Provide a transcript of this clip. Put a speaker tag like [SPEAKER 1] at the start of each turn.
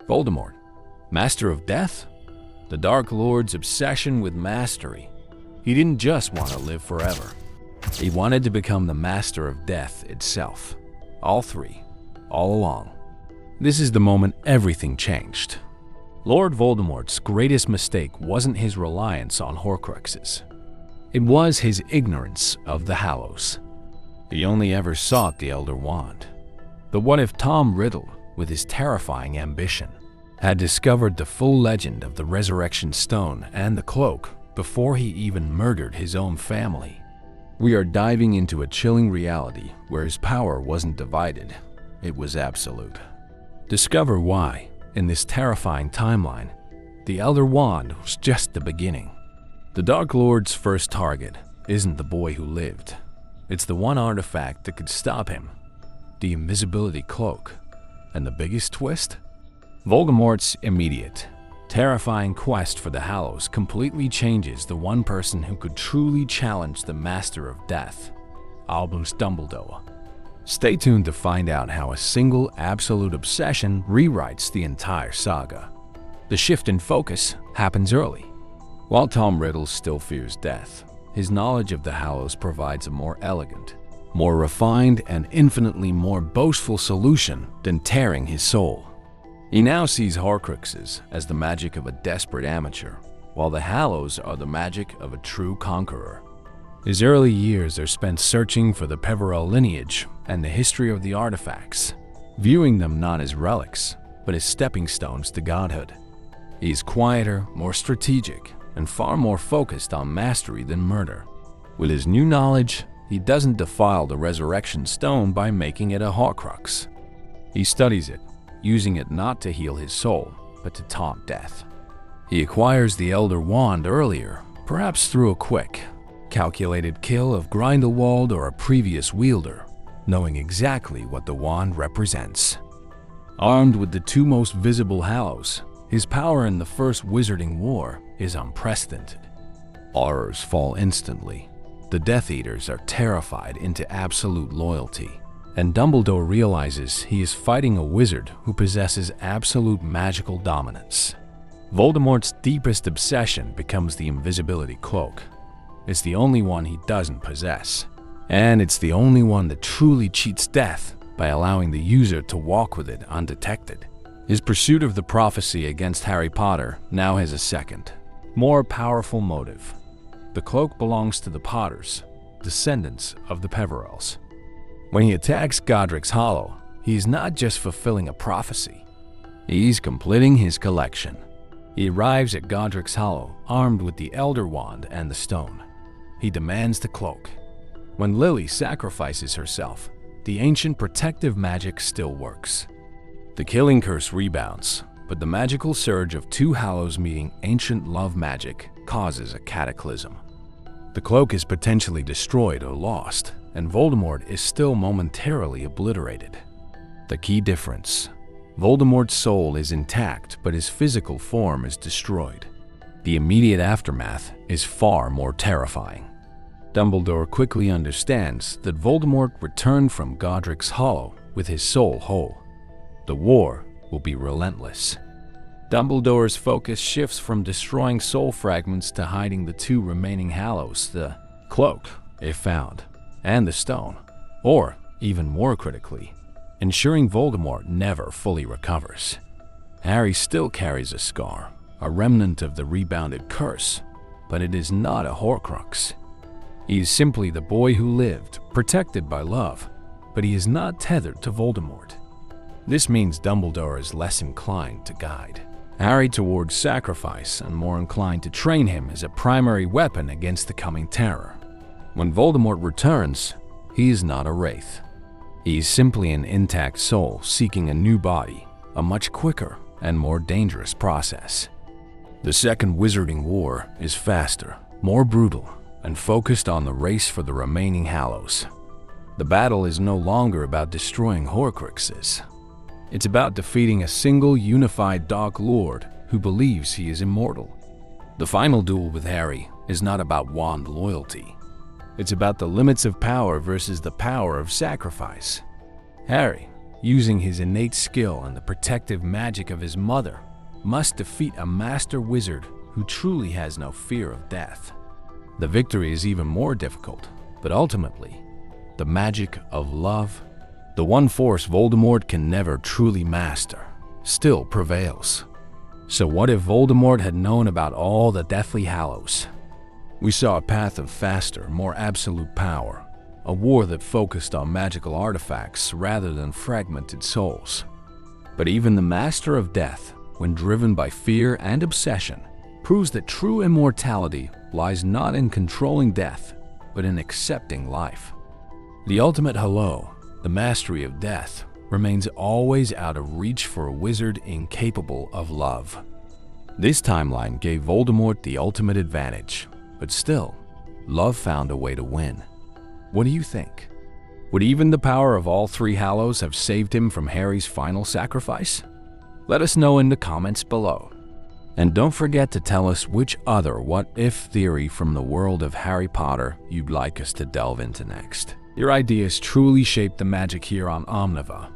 [SPEAKER 1] Voldemort, Master of Death? The Dark Lord's obsession with mastery. He didn't just want to live forever. He wanted to become the Master of Death itself. All three, all along. This is the moment everything changed. Lord Voldemort's greatest mistake wasn't his reliance on Horcruxes. It was his ignorance of the Hallows. He only ever sought the Elder Wand. But what if Tom Riddle, with his terrifying ambition, had discovered the full legend of the Resurrection Stone and the Cloak before he even murdered his own family? We are diving into a chilling reality where his power wasn't divided, it was absolute. Discover why, in this terrifying timeline, the Elder Wand was just the beginning. The Dark Lord's first target isn't the boy who lived. It's the one artifact that could stop him, the Invisibility Cloak. And the biggest twist? Voldemort's immediate, terrifying quest for the Hallows completely changes the one person who could truly challenge the Master of Death, Albus Dumbledore. Stay tuned to find out how a single absolute obsession rewrites the entire saga. The shift in focus happens early. While Tom Riddle still fears death, his knowledge of the Hallows provides a more elegant, more refined, and infinitely more boastful solution than tearing his soul. He now sees Horcruxes as the magic of a desperate amateur, while the Hallows are the magic of a true conqueror. His early years are spent searching for the Peverell lineage and the history of the artifacts, viewing them not as relics, but as stepping stones to godhood. He is quieter, more strategic, and far more focused on mastery than murder. With his new knowledge, he doesn't defile the Resurrection Stone by making it a Horcrux. He studies it, using it not to heal his soul, but to taunt death. He acquires the Elder Wand earlier, perhaps through a quick, calculated kill of Grindelwald or a previous wielder, knowing exactly what the wand represents. Armed with the two most visible Hallows, his power in the First Wizarding War is unprecedented. Horrors fall instantly. The Death Eaters are terrified into absolute loyalty, and Dumbledore realizes he is fighting a wizard who possesses absolute magical dominance. Voldemort's deepest obsession becomes the Invisibility Cloak. It's the only one he doesn't possess, and it's the only one that truly cheats death by allowing the user to walk with it undetected. His pursuit of the prophecy against Harry Potter now has a second, more powerful motive. The cloak belongs to the Potters, descendants of the Peverells. When he attacks Godric's Hollow, he's not just fulfilling a prophecy. He's completing his collection. He arrives at Godric's Hollow armed with the Elder Wand and the stone. He demands the cloak. When Lily sacrifices herself, the ancient protective magic still works. The killing curse rebounds, but the magical surge of two Hallows meeting ancient love magic causes a cataclysm. The cloak is potentially destroyed or lost, and Voldemort is still momentarily obliterated. The key difference: Voldemort's soul is intact, but his physical form is destroyed. The immediate aftermath is far more terrifying. Dumbledore quickly understands that Voldemort returned from Godric's Hollow with his soul whole. The war will be relentless. Dumbledore's focus shifts from destroying soul fragments to hiding the two remaining Hallows, the cloak, if found, and the stone, or, even more critically, ensuring Voldemort never fully recovers. Harry still carries a scar, a remnant of the rebounded curse, but it is not a Horcrux. He is simply the boy who lived, protected by love, but he is not tethered to Voldemort. This means Dumbledore is less inclined to guide Harry towards sacrifice and more inclined to train him as a primary weapon against the coming terror. When Voldemort returns, he is not a wraith. He is simply an intact soul seeking a new body, a much quicker and more dangerous process. The Second Wizarding War is faster, more brutal, and focused on the race for the remaining Hallows. The battle is no longer about destroying Horcruxes. It's about defeating a single unified Dark Lord who believes he is immortal. The final duel with Harry is not about wand loyalty. It's about the limits of power versus the power of sacrifice. Harry, using his innate skill and the protective magic of his mother, must defeat a master wizard who truly has no fear of death. The victory is even more difficult, but ultimately, the magic of love, the one force Voldemort can never truly master, still prevails. So what if Voldemort had known about all the Deathly Hallows? We saw a path of faster, more absolute power, a war that focused on magical artifacts rather than fragmented souls. But even the Master of Death, when driven by fear and obsession, proves that true immortality lies not in controlling death, but in accepting life. The ultimate hello, the mastery of death, remains always out of reach for a wizard incapable of love. This timeline gave Voldemort the ultimate advantage, but still, love found a way to win. What do you think? Would even the power of all three Hallows have saved him from Harry's final sacrifice? Let us know in the comments below. And don't forget to tell us which other what-if theory from the world of Harry Potter you'd like us to delve into next. Your ideas truly shape the magic here on Omniva.